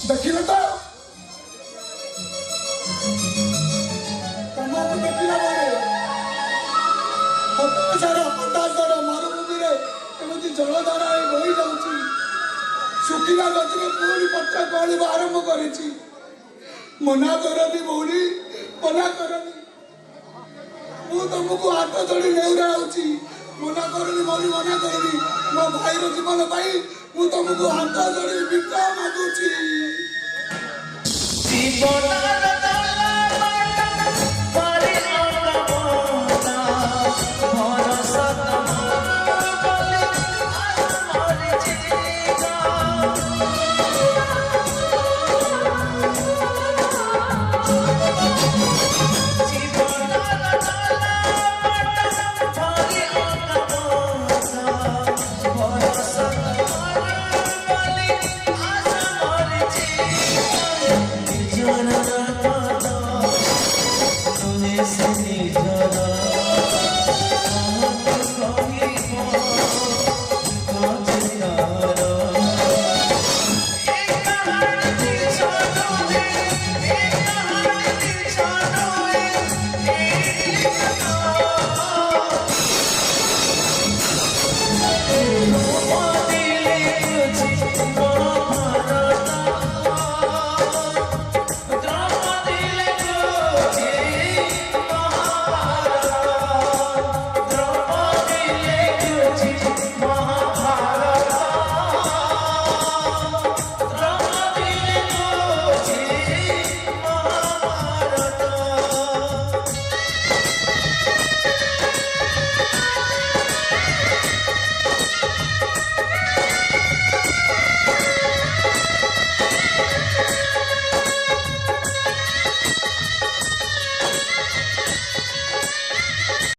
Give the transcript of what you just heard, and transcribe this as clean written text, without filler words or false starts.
देखिल तो तुमको देखला हताशार हताशार मरुभूमि एमती जलधारा बही जाऊँगी शुखिला गचरे पुणी पत्र कड़ा आरंभ कर मना करनी भौणी मना करनी मु तुमको हाथ जोड़ी नेउरा होची मना करनी भौणी मना करनी मो भाई जीवन पाई मु तुमको हाथ जोड़ी भिक्षा मागुची जीवन